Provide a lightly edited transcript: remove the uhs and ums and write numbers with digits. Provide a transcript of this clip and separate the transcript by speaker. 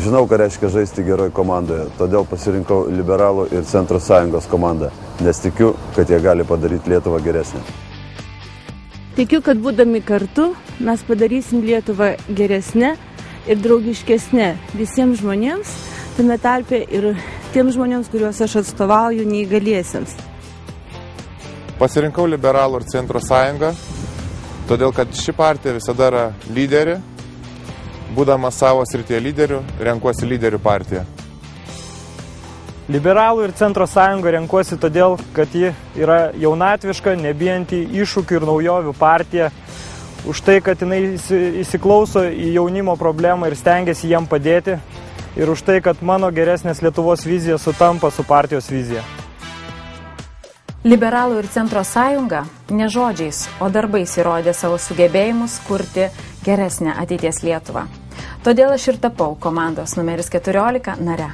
Speaker 1: Žinau, ką reiškia žaisti geroj komandoje, todėl pasirinkau Liberalų ir Centro sąjungos komandą, nes tikiu, kad jie gali padaryti Lietuvą geresnę.
Speaker 2: Tikiu, kad būdami kartu mes padarysim Lietuvą geresnę ir draugiškesnę visiems žmonėms, tame tarpe ir tiems žmonėms, kuriuos aš atstovauju neįgaliesiems.
Speaker 3: Pasirinkau Liberalų ir Centro sąjungą, todėl kad ši partija visada yra lyderė. Būdamas savo srityje lyderių, renkuosi lyderių partiją.
Speaker 4: Liberalų ir Centro sąjungą renkuosi todėl, kad ji yra jaunatviška, nebijanti iššūkių ir naujovių partija. Už tai, kad jinai įsiklauso į jaunimo problemą ir stengiasi jiem padėti. Ir už tai, kad mano geresnės Lietuvos vizija sutampa su partijos vizija.
Speaker 5: Liberalų ir Centro sąjunga ne žodžiais, o darbais įrodė savo sugebėjimus kurti geresnę ateities Lietuvą. Todėl aš ir tapau komandos numeris 14 nare.